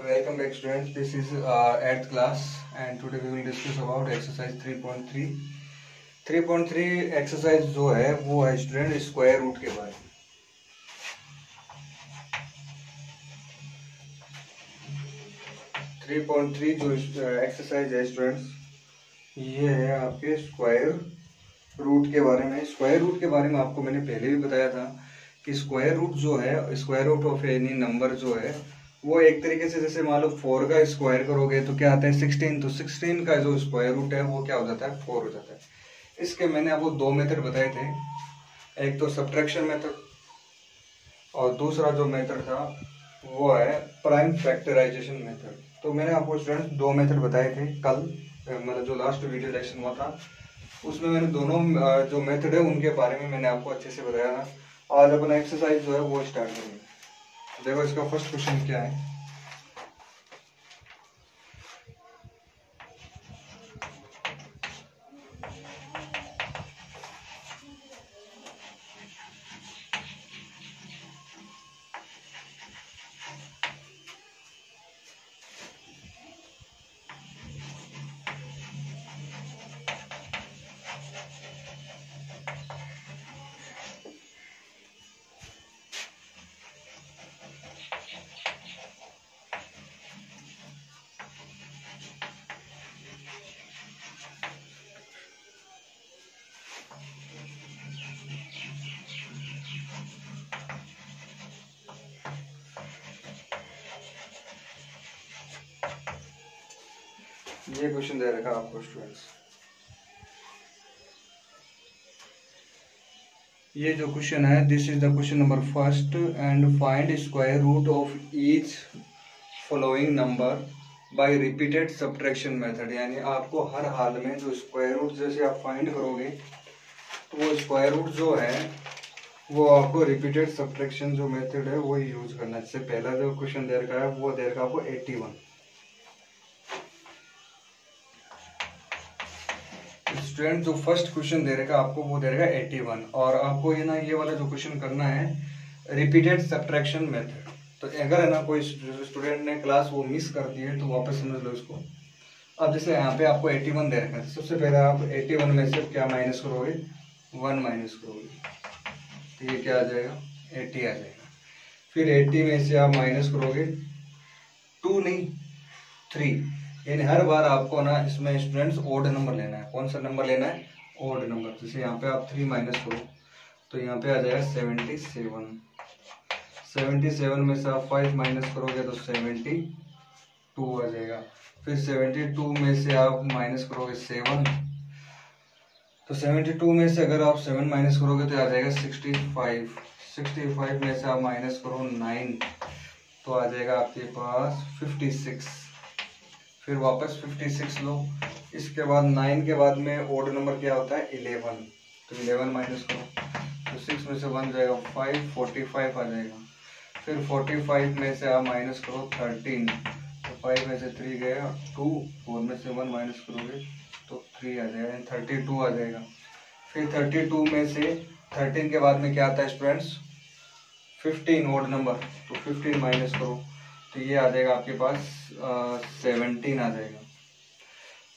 Welcome back students, this is 8th class and today we will discuss about exercise 3.3. 3.3 exercise जो है वो है student square root के बारे में। 3.3 जो एक्सरसाइज है स्टूडेंट्स ये है आपके स्क्वायर रूट के बारे में। स्क्वायर रूट के बारे में आपको मैंने पहले भी बताया था कि स्क्वायर रूट जो है, square root of any number जो है वो एक तरीके से जैसे मान लो 4 का स्क्वायर करोगे तो क्या आता है 16, तो 16 का जो स्क्वायर रूट है वो क्या हो जाता है 4 हो जाता है। इसके मैंने आपको दो मेथड बताए थे, एक तो सब्ट्रैक्शन मेथड और दूसरा जो मेथड था वो है प्राइम फैक्टराइजेशन मेथड। तो मैंने आपको स्टूडेंट दो मेथड बताए थे कल, मतलब जो लास्ट वीडियो लेक्चर हुआ था उसमें मैंने दोनों जो मेथड है उनके बारे में मैंने आपको अच्छे से बताया था। आज अपना एक्सरसाइज जो है वो स्टार्ट करेंगे। देखो इसका फर्स्ट क्वेश्चन क्या है। ये क्वेश्चन दे रखा आपको स्टूडेंट्स, ये जो क्वेश्चन है this is the question number first and find square root of each following number by repeated subtraction method. यानी आपको हर हाल में जो स्क्वायर रूट जैसे आप फाइंड करोगे तो वो स्क्वायर रूट जो है वो आपको रिपीटेड सब्ट्रैक्शन जो मेथड है वो यूज करना है। इससे पहला जो क्वेश्चन दे रखा है वो दे रखा आपको 81। स्टूडेंट जो फर्स्ट क्वेश्चन दे रखा आपको वो दे रखा 81 और आपको ये ना ये वाला जो क्वेश्चन करना है रिपीटेड सब्ट्रैक्शन मेथड। तो अगर है ना कोई स्टूडेंट ने क्लास वो मिस कर दी है तो वापस समझ लो इसको। अब जैसे यहाँ पे आपको 81 दे रखा है, सबसे पहले आप 81 में से क्या माइनस करोगे 1 माइनस करोगे तो ये क्या आ जाएगा 80 आ जाएगा। फिर 80 में से आप माइनस करोगे 2 नहीं 3, यानी हर बार आपको ना इसमें स्टूडेंट्स ओड नंबर लेना है। कौन सा नंबर लेना है ओड नंबर। जैसे यहाँ पे आप 3 माइनस करो तो यहाँ पे आ जाएगा 77। 77 में से आप 5 माइनस करोगे तो 72 आ जाएगा। फिर 72 में से आप माइनस करोगे 7, तो 72 में से अगर आप 7 माइनस करोगे तो आ जाएगा 65। 65 में से आप माइनस करो 9 तो आ जाएगा आपके पास 56। फिर वापस 56 लो। इसके बाद 9 के बाद में ओड नंबर क्या होता है 11, तो 11 माइनस करो तो 6 में से 1 जाएगा 5, 45 आ जाएगा। फिर 45 में से आप माइनस करो 13, तो 5 में से 3 गया 2, 4 में से 1 माइनस करोगे तो 3 आ जाएगा, 32 आ जाएगा। फिर 32 में से 13 के बाद में क्या आता है स्टूडेंट्स 15 ओड नंबर, तो 15 माइनस करो तो ये आ जाएगा आपके पास 17 आ जाएगा।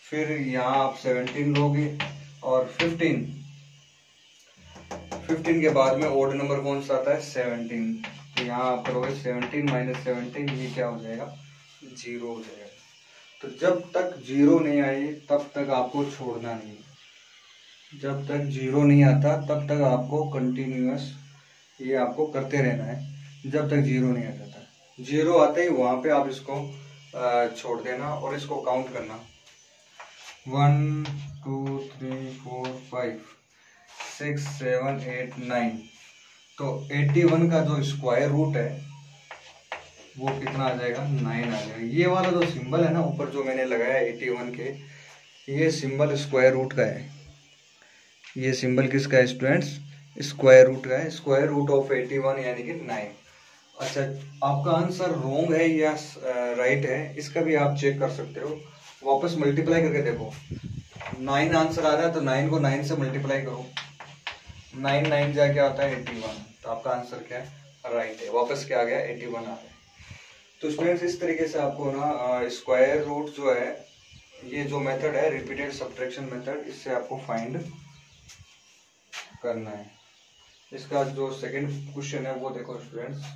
फिर यहाँ आप 17 लोगे और 15 के बाद में ओड नंबर कौन सा आता है 17, तो यहाँ आप करोगे 17 माइनस 17, ये क्या हो जाएगा 0 हो जाएगा। तो जब तक 0 नहीं आई तब तक आपको छोड़ना नहीं, जब तक 0 नहीं आता तब तक आपको कंटिन्यूअस ये आपको करते रहना है जब तक 0 नहीं आ जाता। 0 आते ही वहां पे आप इसको छोड़ देना और इसको काउंट करना 1 2 3 4 5 6 7 8 9। तो 81 का जो स्क्वायर रूट है वो कितना आ जाएगा 9 आ जाएगा। ये वाला जो सिंबल है ना ऊपर जो मैंने लगाया 81 के, ये सिंबल स्क्वायर रूट का है। ये सिंबल किसका है स्टूडेंट्स स्क्वायर रूट का है। स्क्वायर रूट ऑफ 81 यानी कि 9। अच्छा आपका आंसर रॉन्ग है या राइट है इसका भी आप चेक कर सकते हो। वापस मल्टीप्लाई करके देखो 9 आंसर आ रहा है तो 9 को 9 से मल्टीप्लाई करो, 9 9 जा क्या होता है 81, तो आपका आंसर क्या है राइट है। वापस क्या आ गया 81 आ गया। तो स्टूडेंट्स इस तरीके से आपको ना स्क्वायर रूट जो है, ये जो मेथड है रिपीटेड सब्ट्रैक्शन मेथड, इससे आपको फाइंड करना है। इसका जो सेकंड क्वेश्चन है वो देखो स्टूडेंट्स।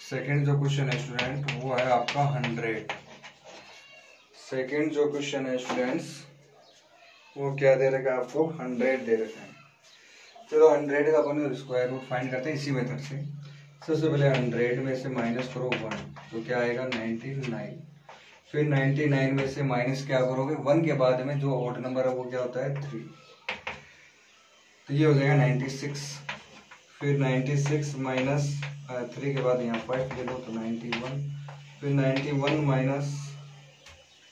सेकंड जो क्वेश्चन है स्टूडेंट वो है आपका 100। सेकंड जो क्वेश्चन है स्टूडेंट्स वो क्या दे रखा है आपको, 100 दे रखा है। चलो 100 का अपन स्क्वायर रूट फाइंड करते हैं इसी मेथड से। सबसे पहले 100 में से माइनस करो 1, तो क्या आएगा 99। फिर 99 में से माइनस क्या करोगे, 1 के बाद में जो ऑड नंबर है वो क्या होता है 3, तो ये हो जाएगा 96। फिर 96 माइनस 3 के बाद यहाँ 5 ले लो तो 91। फिर 91 माइनस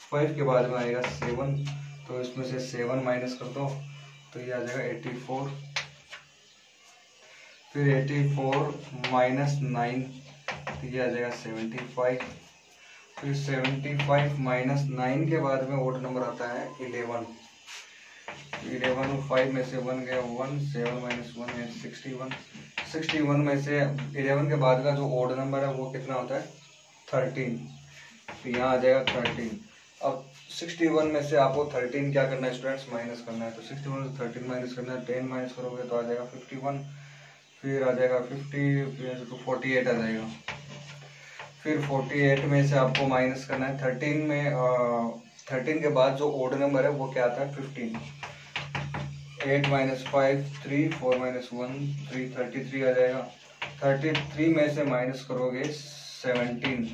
5 के बाद में आएगा 7, तो इसमें से 7 माइनस कर दो तो ये आ जाएगा 84। फिर 84 माइनस 9 तो ये आ जाएगा 75। फिर 75 माइनस 9 के बाद में ऑड नंबर आता है 11। 11 5 में से 1 गया 1, 7 माइनस 1 है 61। 61 में से 11 के बाद का जो ऑड नंबर है वो कितना होता है 13, तो यहाँ आ जाएगा 13। अब 61 में से आपको 13 क्या करना है स्टूडेंट्स, माइनस करना है। तो 61 से 13 माइनस करना है, 10 माइनस करोगे तो आ जाएगा 51। फिर आ जाएगा 50, फिर तो 48 आ जाएगा। फिर 48 में से आपको माइनस करना है 13 में 13 के बाद जो ऑड नंबर है वो क्या आता है 15। 8 माइनस 5 3, 4 माइनस 1 3, 33 आ जाएगा। 33 में से माइनस करोगे 17,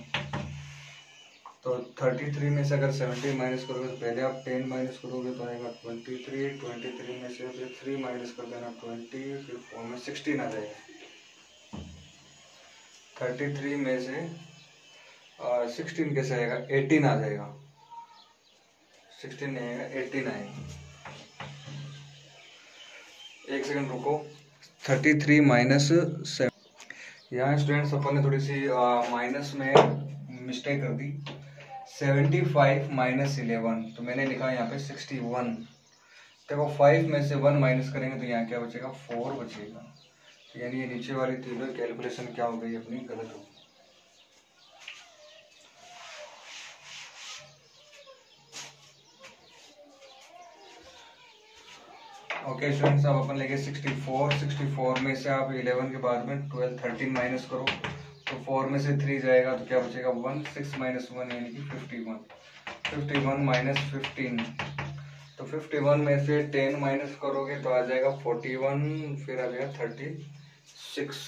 तो 33 में से अगर 17 माइनस करोगे तो पहले आप 10 माइनस करोगे तो आएगा 23। 23 में से फिर 3 माइनस कर देना 20, फिर 4 में 16 आ जाएगा। 33 में से 16 कैसे आएगा, 18 आ जाएगा। 16 नहीं आएगा 18 आएगा। एक सेकंड रुको। 33 माइनस 7, यहाँ स्टूडेंट्स अपन ने थोड़ी सी माइनस में मिस्टेक कर दी। 75 माइनस 11, तो मैंने लिखा यहाँ पे 61। देखो 5 में से 1 माइनस करेंगे तो यहाँ क्या बचेगा 4 बचेगा, तो यानी ये नीचे वाली तीनों कैलकुलेशन क्या हो गई अपनी गलत हो गई। ओके स्टूडेंट्स, अब अपन लेंगे 64। 64 में से आप 11 के बाद में 12 13 माइनस करो तो 4 में से 3 जाएगा तो क्या बचेगा 1। 6 माइनस 1 यानी कि 51। 51 माइनस 15, तो 51 में से 10 माइनस करोगे तो आ जाएगा 41। फिर आ जाएगा 36।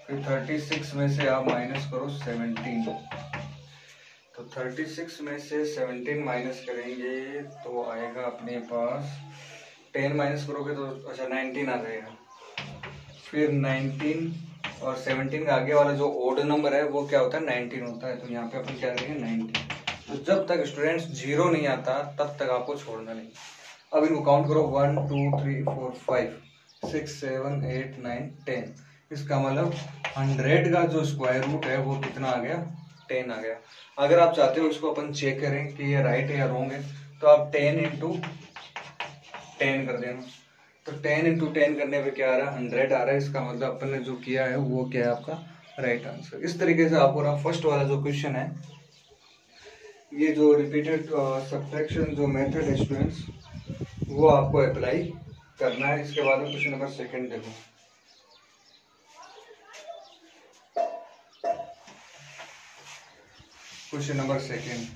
फिर 36 में से आप माइनस करो 17, तो 36 में से 17 माइनस करेंगे तो आएगा अपने पास 10 माइनस करोगे तो अच्छा 19 आ जाएगा। फिर 19 और 17 का आगे वाला जो ओड नंबर है वो क्या होता है 19 होता है, तो यहाँ पे अपन क्या करेंगे 19। तो जब तक स्टूडेंट्स 0 नहीं आता तब तक आपको छोड़ना नहीं। अब इनको काउंट करो 1 2 3 4 5 6 7 8 9 10। इसका मतलब 100 का जो स्क्वायर रूट है वो कितना आ गया 10 आ गया। अगर आप चाहते हो इसको अपन चेक करें कि ये राइट है या रॉन्ग है तो आप 10 इंटू 10 कर देना। तो 10 इंटू 10 करने पे क्या आ रहा है 100 आ रहा है। इसका मतलब अपन ने जो किया है वो क्या है आपका राइट आंसर। इस तरीके से आपको ना फर्स्ट वाला जो क्वेश्चन है ये जो रिपीटेड सब्ट्रैक्शन जो मेथड है स्टूडेंट्स वो आपको अप्लाई करना है। इसके बाद में क्वेश्चन नंबर सेकंड देखो। Question number second,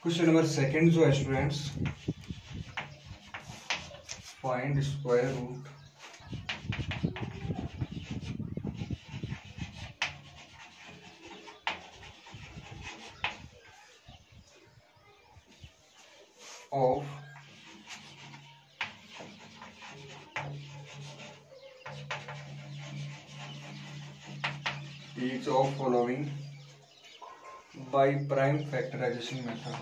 question number second जो है students, find square root of each of following by prime factorization method.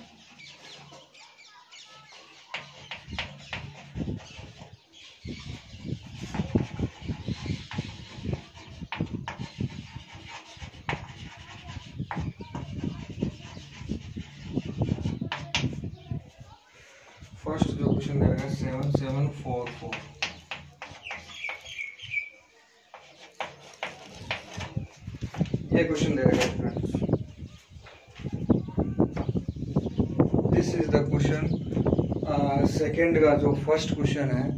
First जो क्वेश्चन दे रहा है 7744, ये क्वेश्चन दे रहा है friends. This is the question. Second का जो फर्स्ट क्वेश्चन है,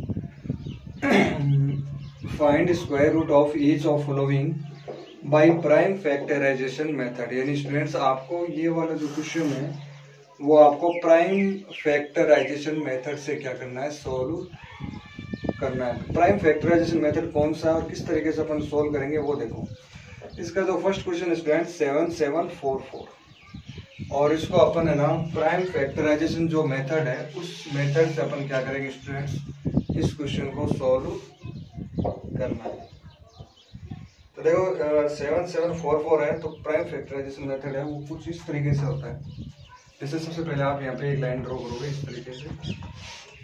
find square root of each of following by prime factorization method. यानी स्टूडेंट्स आपको ये वाला जो क्वेश्चन है वो आपको प्राइम फैक्टराइजेशन मेथड से क्या करना है, सोल्व करना है। प्राइम फैक्टराइजेशन मेथड कौन सा है और किस तरीके से अपन सोल्व करेंगे वो देखो। इसका जो फर्स्ट क्वेश्चन है स्टूडेंट 7744, और इसको अपन है ना प्राइम फैक्टराइजेशन जो मेथड है उस मेथड से अपन क्या करेंगे स्टूडेंट्स, इस क्वेश्चन को सोल्व करना है। तो देखो 7744 है, तो प्राइम फैक्टराइजेशन मेथड है वो कुछ इस तरीके से होता है। जैसे सबसे पहले आप यहाँ पे एक लाइन ड्रॉ करोगे इस तरीके से।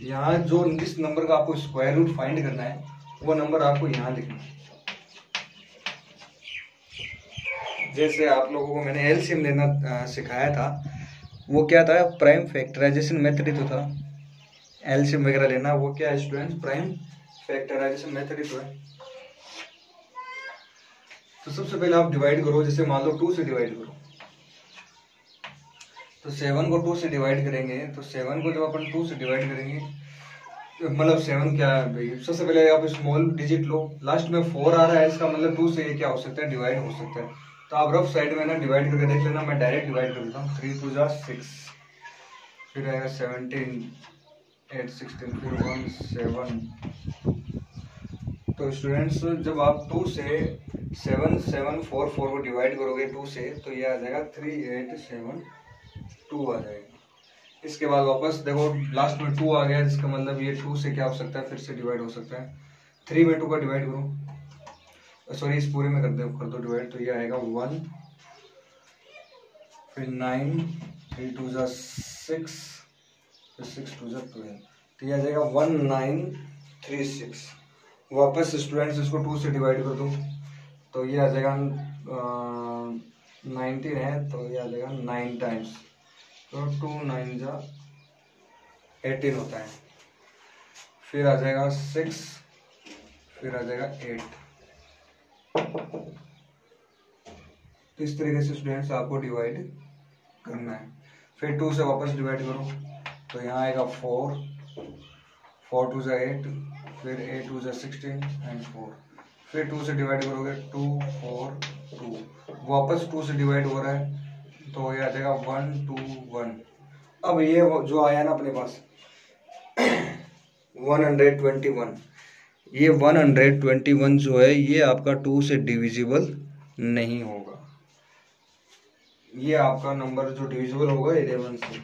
यहाँ जो जिस नंबर का आपको स्क्वायर रूट फाइंड करना है वो नंबर आपको यहाँ लिखना है। जैसे आप लोगों को मैंने एलसीएम लेना सिखाया था, वो क्या था, प्राइम फैक्टराइजेशन मेथड ही तो था। एलसीएम वगैरह लेना वो क्या है स्टूडेंट्स, प्राइम फैक्टराइजेशन मेथड ही तो है। तो सबसे पहले आप डिवाइड करो, जैसे मान लो 2 से डिवाइड करो, तो 7 को 2 से डिवाइड करेंगे। तो 7 को जब अपन 2 से डिवाइड करेंगे, मतलब 7 क्या है भाई, सबसे पहले आप स्मॉल डिजिट लो, लास्ट में 4 आ रहा है, इसका मतलब 2 से ये क्या हो सकता है, डिवाइड हो सकता है। तो आप रफ साइड में ना डिवाइड करके देख लेना, मैं डायरेक्ट डिवाइड कर देता हूँ। 3 2 जा 6, फिर आएगा 17, 8 16, फिर 1 7। तो स्टूडेंट्स जब आप 2 से 7744 को डिवाइड करोगे 2 से, तो ये आ जाएगा 3872 आ जाएगा। इसके बाद वापस देखो लास्ट में 2 आ गया, जिसका मतलब ये 2 से क्या हो सकता है, फिर से डिवाइड हो सकता है। 3 में 2 का डिवाइड करो, सॉरी इस पूरे में कर दो डिवाइड, तो ये आएगा 1, फिर 9, 3 2 जा 6, फिर 6 2 जा 12, तो ये आ जाएगा 1936। वापस स्टूडेंट्स इसको 2 से डिवाइड कर दो, तो ये आ जाएगा 19 है, तो ये आ जाएगा 9 टाइम्स, तो 2 9 जा 18 होता है। फिर आ जाएगा 6, फिर आ जाएगा 8। तो इस तरीके से स्टूडेंट्स आपको डिवाइड करना है। फिर 2 से वापस डिवाइड करो, तो यहाँ आएगा 4, 4 2 जा 8, फिर 8 2 जा 16 एंड 4। फिर 2 से डिवाइड करोगे 2 4 2, वापस 2 से डिवाइड हो रहा है, तो ये आ जाएगा 1 2 1। अब ये जो आया ना अपने पास 121, ये 121 जो है ये आपका 2 से डिविजिबल नहीं होगा। ये आपका नंबर जो डिविजिबल होगा 11 से।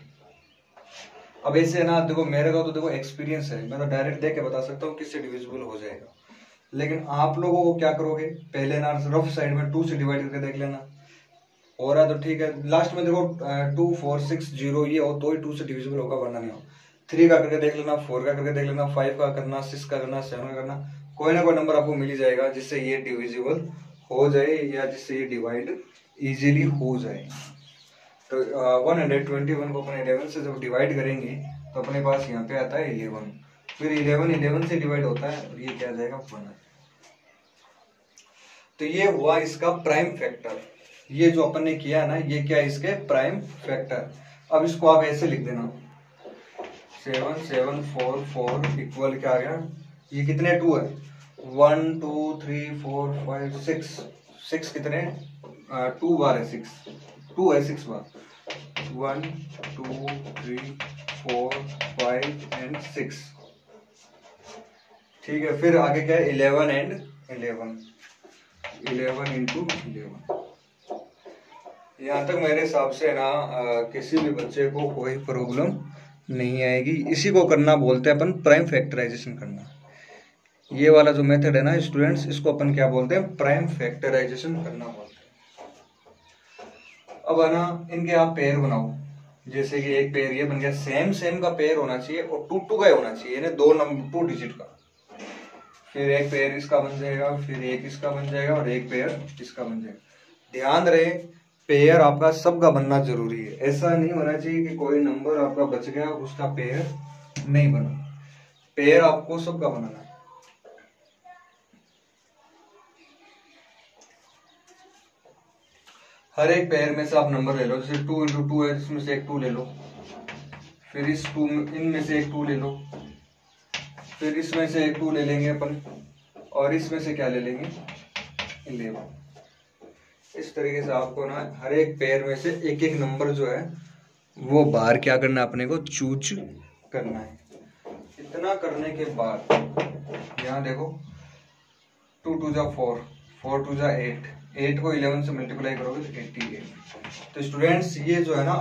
अब ऐसे ना देखो, मेरे का तो देखो एक्सपीरियंस है, मैं तो डायरेक्ट देख के बता सकता हूँ किससे डिविजिबल हो जाएगा। लेकिन आप लोगों को क्या करोगे, पहले ना रफ साइड में 2 से डिवाइड करके देख लेना, हो रहा है तो ठीक है। लास्ट में देखो 2 4 6 0 ये हो तो ही 2 से डिविजिबल होगा, वरना नहीं हो। 3 का करके देख लेना, 4 का करके देख लेना, 5 का करना, 6 का करना, 7 का करना, कोई ना कोई नंबर आपको मिल ही जाएगा जिससे ये डिविजिबल हो जाए या जिससे ये डिवाइड इजीली हो जाए। तो 121 को अपने 11 से जब डिवाइड करेंगे तो अपने पास यहाँ पे आता है 11, फिर 11 से डिवाइड होता है और ये क्या आ जाएगा 1। तो ये हुआ इसका प्राइम फैक्टर। ये जो अपन ने किया ना ये क्या है, इसके प्राइम फैक्टर। अब इसको आप ऐसे लिख देना 7744 इक्वल क्या आ गया, ये कितने 2 है, 1 2 3 4 5 6 कितने 2 बार है, 2 है 6 बार, 1 2 3 4 5 एंड 6। ठीक है, फिर आगे क्या है 11 एंड 11 इंटू 11। यहाँ तक मेरे हिसाब से ना किसी भी बच्चे को कोई प्रॉब्लम नहीं आएगी। इसी को करना बोलते हैं अपन प्राइम फैक्टराइजेशन करना। ये वाला जो मेथड है ना स्टूडेंट्स, इसको अपन क्या बोलते हैं, प्राइम फैक्टराइजेशन करना बोलते हैं। अब है ना इनके आप पेयर बनाओ, जैसे कि एक पेयर ये बन गया, सेम सेम का पेयर होना चाहिए और 2 2 का ही होना चाहिए, यानी 2 नंबर 2 डिजिट का। फिर एक पेयर इसका बन जाएगा, फिर एक इसका बन जाएगा और एक पेयर इसका बन जाएगा। ध्यान रहे पेयर आपका सबका बनना जरूरी है। ऐसा नहीं होना चाहिए कि कोई नंबर आपका बच गया उसका पेयर नहीं बना। पेयर आपको सबका बनाना है। हर एक पेयर में से आप नंबर ले लो, जैसे 2 × 2 है, इसमें से एक 2 ले लो, फिर इस 2 इनमें से एक 2 ले लो, फिर इसमें से एक 2 ले लेंगे अपन, और इसमें से क्या ले लेंगे, 11। इस तरीके से आपको ना हर एक पेयर में से एक एक नंबर जो है वो बाहर क्या करना है, अपने को चूज करना है। इतना करने के बाद यहाँ देखो 2 2 जा 4, 4 2 जा 8, 8 को 11 से मल्टीप्लाई करोगे तो 88। तो स्टूडेंट्स ये जो है ना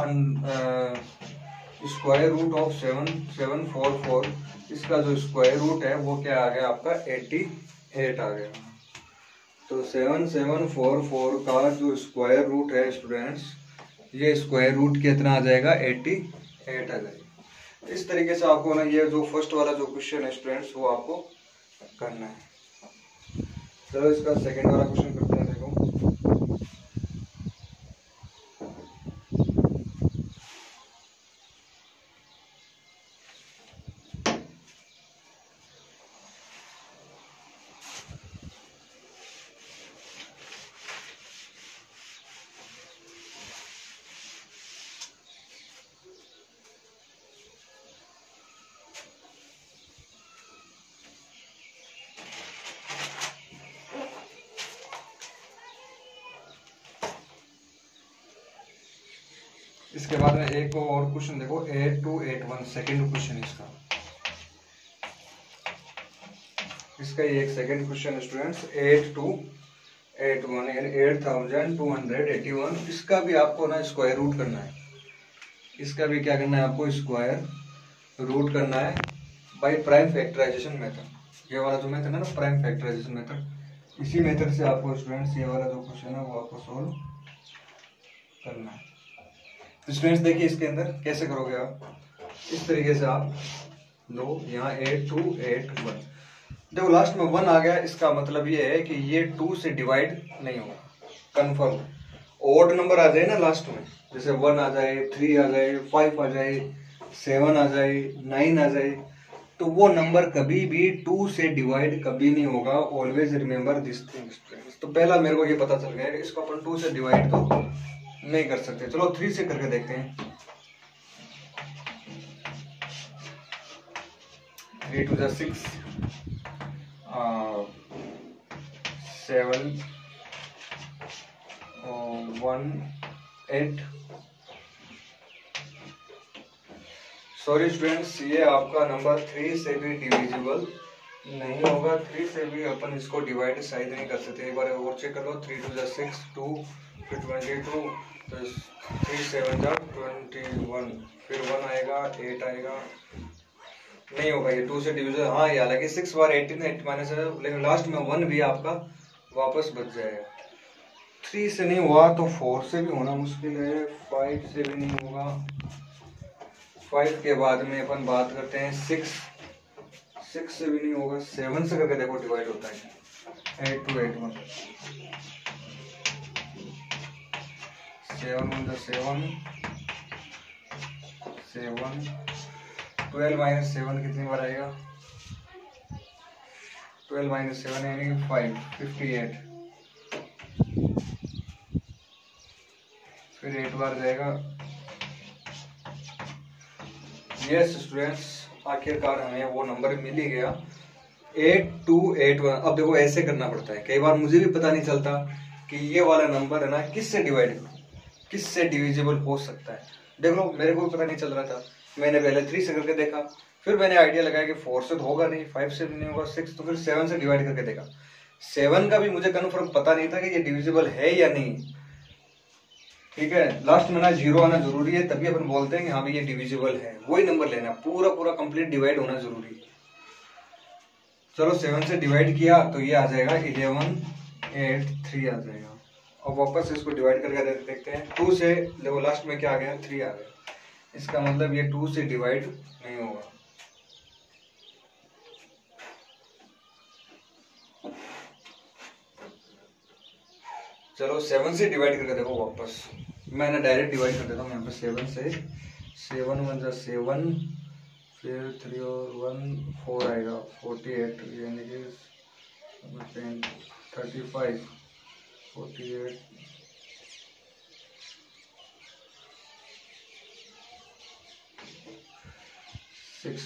स्क्वायर रूट ऑफ 7744, इसका जो स्क्वायर रूट है वो क्या आ गया आपका 88 आ गया। तो 7744 का जो स्क्वायर रूट है स्टूडेंट्स, ये स्क्वायर रूट कितना आ जाएगा, 88 आ जाएगा। इस तरीके से आपको ना ये जो फर्स्ट वाला जो क्वेश्चन है स्टूडेंट्स वो आपको करना है। चलो इसका सेकंड वाला क्वेश्चन करते हैं। देखो इसके बाद में एक और क्वेश्चन देखो 8281, सेकंड क्वेश्चन इसका ये एक सेकंड क्वेश्चन स्टूडेंट्स 8281 यानी 8281। इसका भी आपको ना स्क्वायर रूट करना है। इसका भी क्या करना है, आपको स्क्वायर रूट करना है बाय प्राइम फैक्टराइजेशन मेथड। ये वाला जो मेथड है ना प्राइम फैक्टराइजेशन मेथड, इसी मेथड से आपको स्टूडेंट्स ये वाला जो क्वेश्चन है वो आपको सोल्व करना है। स्टूडेंट्स देखिए इसके अंदर कैसे करोगे आप, इस तरीके से आप लो यहाँ 8281। देखो लास्ट में 1 आ गया, इसका मतलब ये है कि ये 2 से डिवाइड नहीं होगा, कंफर्म। ओड नंबर आ जाए ना लास्ट में, जैसे 1 आ जाए, 3 आ जाए, 5 आ जाए, 7 आ जाए, 9 आ जाए, तो वो नंबर कभी भी 2 से डिवाइड कभी नहीं होगा। Always remember this thing students. तो पहला मेरे को ये पता चल गया कि इसको अपन 2 से डिवाइड तो नहीं कर सकते। चलो 3 से करके देखते हैं। 3 2 जा 6, 7 1 8। सॉरी स्टूडेंट्स, ये आपका नंबर 3 से भी डिविजिबल नहीं होगा। 3 से भी अपन इसको डिवाइड शायद नहीं कर सकते। एक बार और चेक कर लो। 3 2 जा 6, 2 फिर 22, तो 3 7 जा 21, फिर 1 आएगा, 8 आएगा, नहीं होगा ये 2 से डिविजन। हाँ ये हालांकि 6 बार 18 8 माइनस है, लेकिन लास्ट में 1 भी आपका वापस बच जाएगा। 3 से नहीं हुआ तो 4 से भी होना मुश्किल है, 5 से भी नहीं होगा। 5 के बाद में अपन बात करते हैं 6 से भी नहीं होगा। 7 से करके देखो डिवाइड होता है 8 2 8 1, 7 1 7 7, 12 माइनस 7 कितनी बार आएगा, 12 माइनस 7 यानी 5, 58, फिर 8 बार जाएगा। यस स्टूडेंट्स, आखिरकार हमें वो नंबर मिल ही गया 8281। अब देखो ऐसे करना पड़ता है, कई बार मुझे भी पता नहीं चलता कि ये वाला नंबर है ना किससे डिवाइड करूं, किससे डिविजिबल हो सकता है। देख लो मेरे को भी पता नहीं चल रहा था, मैंने पहले 3 से करके देखा, फिर मैंने आइडिया लगाया कि 4 से तो होगा नहीं, 5 से भी नहीं होगा, 6 तो फिर 7 से डिवाइड करके देखा। 7 का भी मुझे कन्फर्म पता नहीं था कि ये डिविजिबल है या नहीं। ठीक है, लास्ट में ना जीरो आना जरूरी है, तभी अपन बोलते हैं कि हाँ भाई ये डिविजिबल है। वही नंबर लेना, पूरा पूरा कंप्लीट डिवाइड होना जरूरी है। चलो 7 से डिवाइड किया तो ये आ जाएगा 1183 आ जाएगा। और वापस इसको डिवाइड करके देखते हैं। 2 से देखो लास्ट में क्या आ गया, 3 आ गया। इसका मतलब ये 2 से डिवाइड नहीं होगा। चलो 7 से डिवाइड करके देखो वापस। मैंने डायरेक्ट डिवाइड कर देता हूँ यहाँ पे 7 से। 7 1 जा 7, फिर 3 और 1 4 आएगा, 48 यानी कि 35 48 6।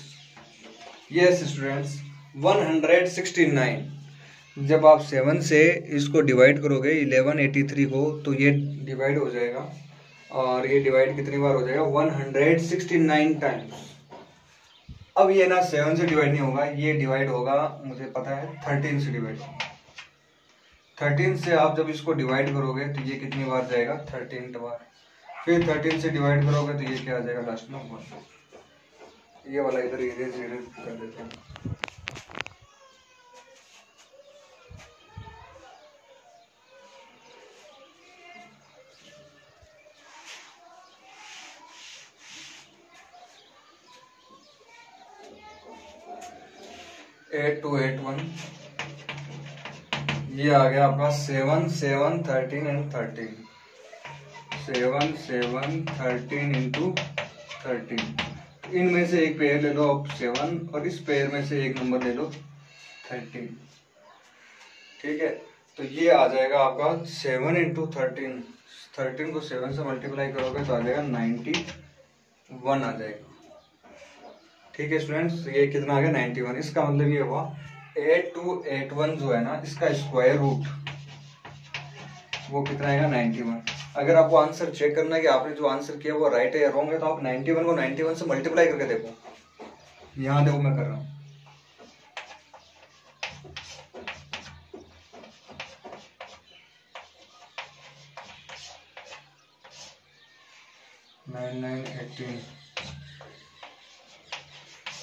Yes students, 169। जब आप 7 से इसको डिवाइड करोगे 1183 को, तो ये डिवाइड हो जाएगा। और ये डिवाइड कितनी बार हो जाएगा, 169 टाइम्स। अब ये ना 7 से डिवाइड नहीं होगा, ये डिवाइड होगा, मुझे पता है 13 से डिवाइड होगा। 13 से आप जब इसको डिवाइड करोगे तो ये कितनी बार जाएगा, 13 बार। फिर 13 से डिवाइड करोगे तो ये क्या आ जाएगा लास्ट में, 1। ये वाला इधर इरेज कर देते हैं। एट 2 8 1, ये आ गया आपका 7 7 13 एंड 13। 7 7 13 इंटू 13। इनमें से एक पेयर ले लो आप 7, और इस पेयर में से एक नंबर ले लो 13। ठीक है, तो ये आ जाएगा आपका 7 इंटू 13। 13 को 7 से मल्टीप्लाई करोगे तो आ जाएगा 91 आ जाएगा। ठीक है स्टूडेंट्स, ये कितना आ गया, 91। इसका मतलब ये हुआ 8281 जो है ना, इसका स्क्वायर रूट वो कितना आएगा, 91। अगर आपको आंसर चेक करना है कि आपने जो आंसर किया वो राइट है या रॉन्ग है, तो आप 91 को 91 से मल्टीप्लाई करके देखो। यहाँ देखो मैं कर रहा हूँ।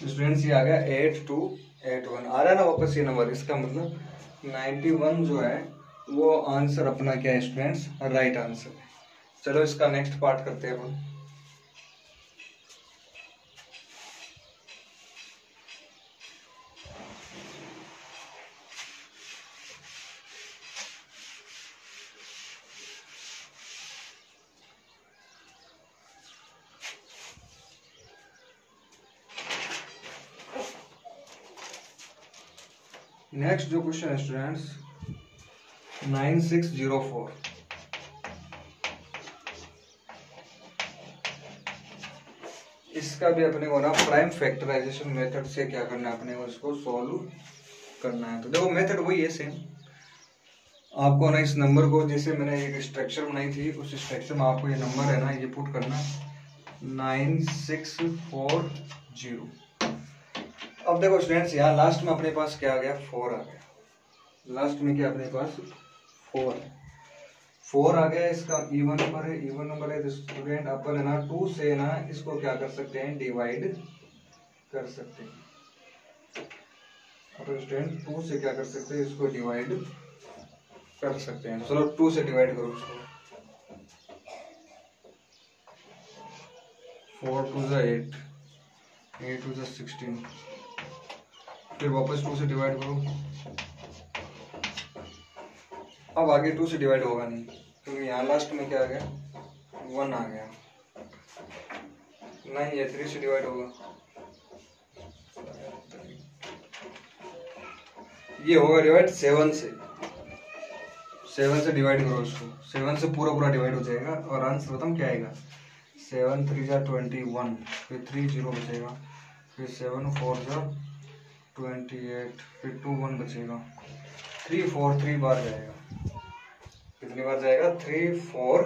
स्टूडेंट्स ये आ गया 8281 आ रहा है ना वापस ये नंबर। इसका मतलब 91 जो है वो आंसर अपना क्या है स्टूडेंट्स, राइट आंसर है। चलो इसका नेक्स्ट पार्ट करते हैं अपन। नेक्स्ट जो क्वेश्चन है स्टूडेंट्स 9604। इसका भी अपने को ना प्राइम फैक्टराइजेशन मेथड से क्या करना है, अपने को इसको सॉल्व करना है। तो देखो मेथड वही है सेम। आपको ना इस नंबर को, जैसे मैंने एक स्ट्रक्चर बनाई थी, उस स्ट्रक्चर में आपको ये नंबर है ना ये पुट करना है 9640। अब देखो स्टूडेंट्स यहाँ लास्ट में अपने पास क्या आ गया, 4 आ गया। लास्ट में क्या अपने पास 4 है, 4 आ गया। इसका इवन नंबर है, इवन नंबर है तो स्टूडेंट अपन है ना 2 से ना इसको क्या कर सकते हैं, डिवाइड कर सकते हैं। अपन स्टूडेंट 2 से क्या कर सकते हैं, इसको डिवाइड कर सकते हैं। चलो 2 से डिवाइड करो इसको। 4 2 जा 8, 8 2 जा 16। फिर वापस 2 से डिवाइड करो। अब आगे 2 से डिवाइड होगा नहीं, क्योंकि यहाँ लास्ट में क्या आ गया, 1 आ गया। नहीं, ये 3 से डिवाइड होगा। ये होगा डिवाइड 7 से। 7 से डिवाइड करो इसको, 7 से पूरा पूरा डिवाइड हो जाएगा और आंसर बताओ क्या आएगा। 7 3 जा 21, फिर 3 0 बचेगा, फिर 7 4 जा 28, फिर 2 1 बचेगा। 3 4 3 बार जाएगा। कितनी बार जाएगा, 3 4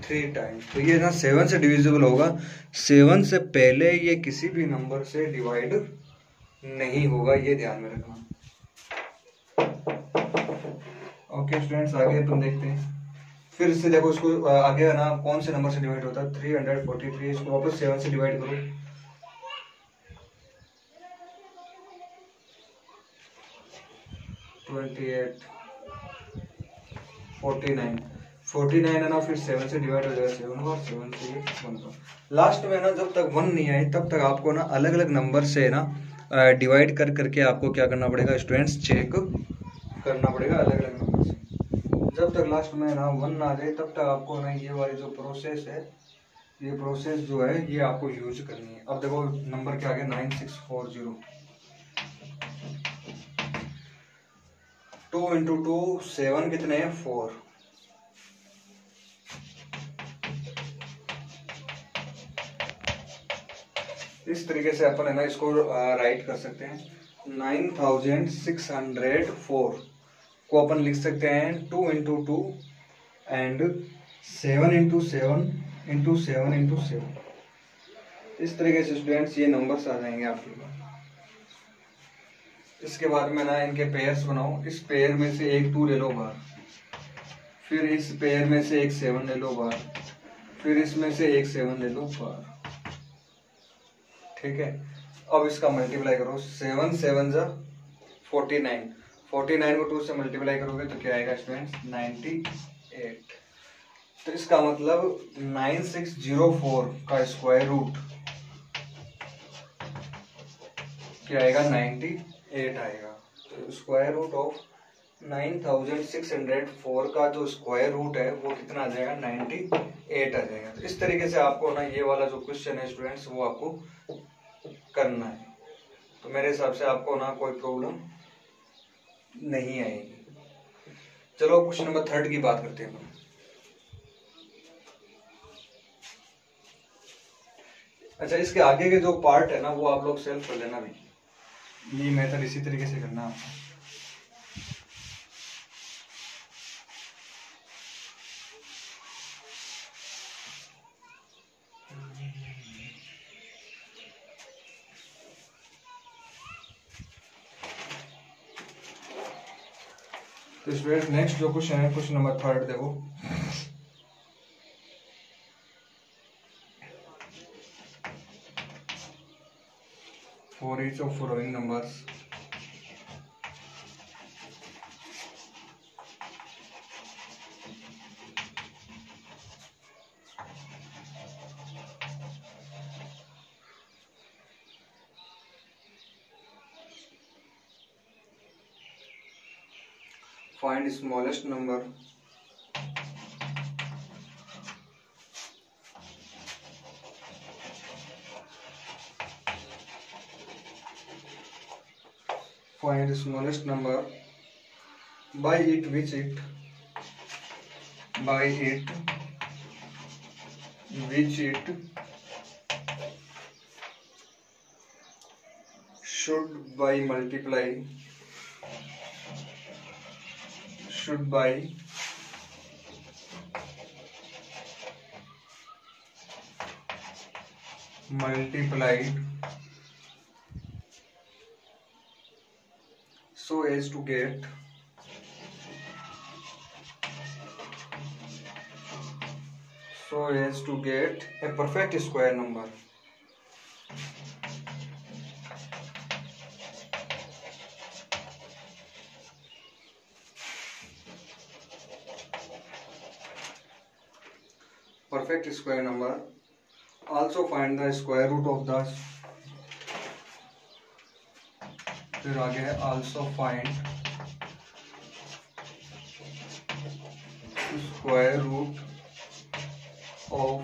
3 टाइम्स। तो ये ना 7 से डिविजिबल होगा। 7 से पहले ये किसी भी नंबर से डिवाइड नहीं होगा, ये ध्यान में रखना। ओके स्टूडेंट्स, आगे तुम देखते हैं। फिर इससे देखो इसको आगे है ना कौन से नंबर से डिवाइड होता है 343, इसको वापस 7 से डिवाइड करो, 28, 49 है ना, फिर 7 से डिवाइड हो जाएगा 7 बार, 7 से 1 बार। लास्ट में ना जब तक 1 नहीं आए तब तक आपको ना अलग अलग नंबर से ना डिवाइड कर करके आपको क्या करना पड़ेगा स्टूडेंट्स, चेक करना पड़ेगा अलग अलग नंबर से। जब तक लास्ट में ना 1 ना आ जाए तब तक आपको ना ये वाली जो प्रोसेस है, ये प्रोसेस जो है ये आपको यूज करनी है। अब देखो नंबर क्या आ गया 9640, 2 इंटू 2 7 कितने हैं 4, इस तरीके से अपन है ना इसको राइट कर सकते हैं। 9604 को अपन लिख सकते हैं 2 into 2 and 7 into 7 into 7 into 7। इस तरीके से स्टूडेंट्स ये नंबर्स आ जाएंगे आपके पास। इसके बाद में ना इनके पेयर्स बनाओ, इस पेयर में से एक 2 ले लो बाहर, फिर इस पेयर में से एक 7 ले लो बाहर, फिर इसमें से एक 7 ले लो बाहर, ठीक है। अब इसका मल्टीप्लाई करो, 7 7 जा 49, 49 को 2 से मल्टीप्लाई करोगे तो क्या आएगा स्टूडेंट्स 98। तो इसका मतलब 9604 का स्क्वायर रूट क्या आएगा 98 आएगा। तो स्क्वायर रूट ऑफ 9604 का जो स्क्वायर रूट है वो कितना आ जाएगा 98 आ जाएगा। तो इस तरीके से आपको ना ये वाला जो क्वेश्चन है स्टूडेंट्स वो आपको करना है। तो मेरे हिसाब से आपको ना कोई प्रॉब्लम नहीं आएगी। चलो क्वेश्चन नंबर 3 की बात करते हैं। अच्छा, इसके आगे के जो पार्ट है ना वो आप लोग सेल्फ कर लेना भी, ये मेथड इसी तरीके से करना है। तो स्टूडेंट नेक्स्ट जो क्वेश्चन है क्वेश्चन नंबर 3 देखो, for each of following numbers find smallest number by it which it should by multiply multiplied so as to get a perfect square number. Perfect square number. Also find the square root of the, फिर आगे है also find square root of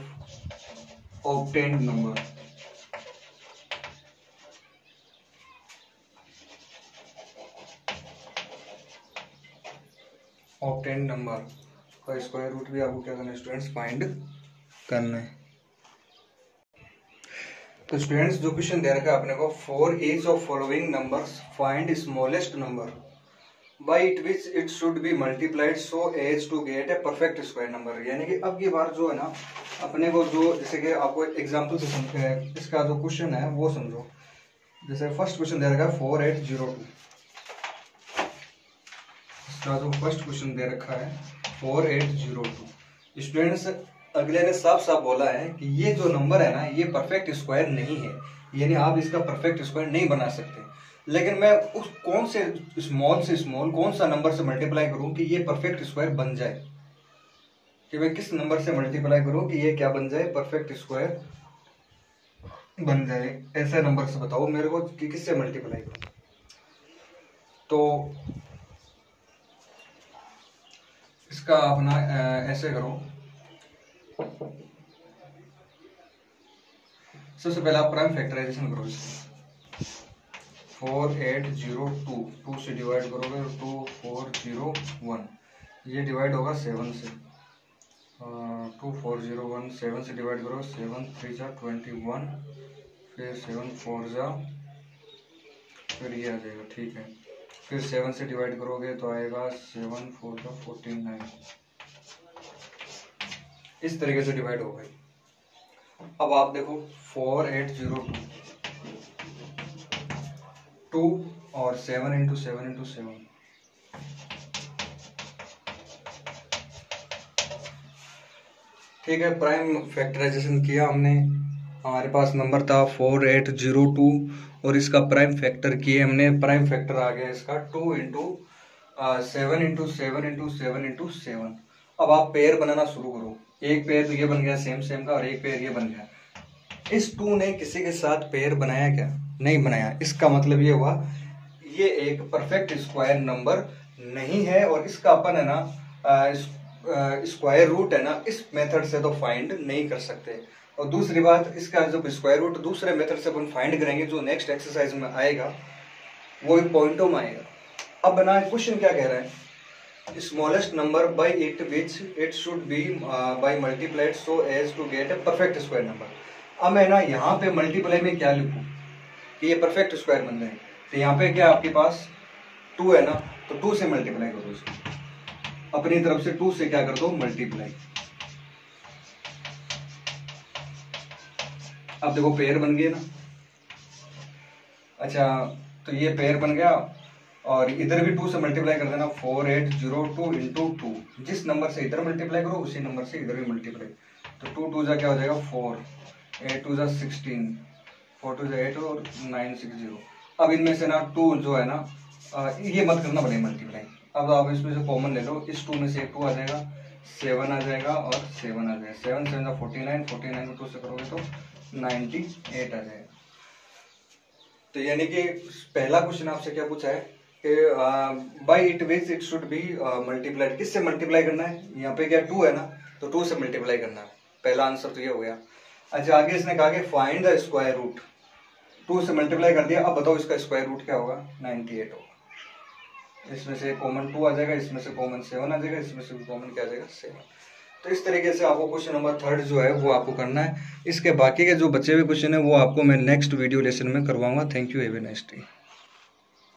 obtained number. obtained number का square root भी आपको क्या करना है students, find करना है। तो स्टूडेंट्स जो क्वेश्चन दे रखा है अपने को, for each of following numbers find smallest number by it which it should be multiplied so as to get a perfect square number. यानी कि अब की बार जो है ना अपने को जो, जैसे कि आपको एग्जांपल से समझे इसका जो क्वेश्चन है वो समझो। जैसे फर्स्ट क्वेश्चन दे रखा है 4802, इसका जो फर्स्ट क्वेश्चन दे रखा है 4802, स्टूडेंट्स अगले ने साफ साफ बोला है कि ये जो नंबर है ना ये परफेक्ट स्क्वायर नहीं है, यानी आप इसका परफेक्ट स्क्वायर नहीं बना सकते। लेकिन मैं उस कौन से स्मॉल कौन सा नंबर से मल्टीप्लाई करूं कि ये परफेक्ट स्क्वायर बन जाए, कि मैं किस नंबर से मल्टीप्लाई करूं कि ये क्या बन जाए, परफेक्ट स्क्वायर बन जाए। ऐसे नंबर से बताओ मेरे को कि किससे मल्टीप्लाई करूं। तो इसका अपना ऐसे करो, सबसे पहले आप प्राइम फैक्टराइजेशन करो इसका। 4802 2 से डिवाइड करोगे तो 2401, ये डिवाइड होगा 7 से। 2401 7 से डिवाइड करो, 7 3 जा 21, फिर 7 4 जा, फिर ये आ जाएगा, ठीक है। फिर 7 से डिवाइड करोगे तो आएगा 7 4 जा 49, इस तरीके से डिवाइड हो गई। अब आप देखो 4802 2 और 7 इंटू 7 इंटू 7, ठीक है। प्राइम फैक्टराइजेशन किया हमने, हमारे पास नंबर था 4802 और इसका प्राइम फैक्टर किए हमने। प्राइम फैक्टर आ गया इसका 2 इंटू 7 इंटू 7 इंटू 7 इंटू 7। अब आप पेयर बनाना शुरू करो। एक पेयर तो ये बन गया सेम का, और एक पेयर ये बन गया। इस 2 ने किसी के साथ पेयर बनाया क्या? नहीं बनाया। इसका मतलब ये हुआ ये एक परफेक्ट स्क्वायर नंबर नहीं है, और इसका अपन है ना स्क्वायर रूट है ना इस मेथड से तो फाइंड नहीं कर सकते। और दूसरी बात, इसका जब स्क्वायर रूट दूसरे मेथड से अपन फाइंड करेंगे जो नेक्स्ट एक्सरसाइज में आएगा वो पॉइंटों में आएगा। अब बना क्वेश्चन क्या कह रहा है, smallest number by it which it should be by multiplied so as to get a perfect square number. अब मैं ना यहाँ पे मल्टीप्लाई में क्या लिखूँ कि ये परफेक्ट स्क्वायर बन जाए, तो यहाँ पे क्या आपके पास 2 है ना, तो 2 से मल्टीप्लाई करो इसको, अपनी तरफ से 2 से क्या कर दो मल्टीप्लाई। अब देखो पेयर बन गए ना। अच्छा, तो ये पेयर बन गया, और इधर भी 2 से मल्टीप्लाई कर देना। 4802 इंटू 2, जिस नंबर से इधर मल्टीप्लाई करो उसी नंबर से इधर भी मल्टीप्लाई, तो 2 2 जा क्या हो जाएगा 4, 8 2 जा 16, 4 2 जा 8 और 9 6 0। अब इनमें से ना 2 जो है ना ये मत करना बने मल्टीप्लाई। अब आप इसमें से कॉमन ले लो, इस 2 में से 2 आ जाएगा, 7 आ जाएगा और 7 आ जाएगा। 7 7 जा 49, 49 को 2 से करोगे तो 98 आ जाएगा। तो यानी कि पहला क्वेश्चन आपसे क्या पूछा है कि by it which it should be multiplied, किससे मल्टीप्लाई करना है? यहाँ पे क्या 2 है ना, तो 2 से मल्टीप्लाई करना है। पहला आंसर तो ये हो गया। अच्छा, आगे इसने कहा कि फाइंड द स्क्वायर रूट, 2 से मल्टीप्लाई कर दिया। अब बताओ इसका स्क्वायर रूट क्या होगा? 98 होगा। इसमें से कॉमन 2 आ जाएगा, इसमें से कॉमन 7 आ जाएगा, इसमें से कॉमन क्या आ जाएगा 7। तो इस तरीके से आपको क्वेश्चन नंबर 3 जो है वो आपको करना है। इसके बाकी के जो बचे हुए क्वेश्चन है वो आपको मैं नेक्स्ट वीडियो लेसन में करवाऊंगा। Thank you, have a nice day.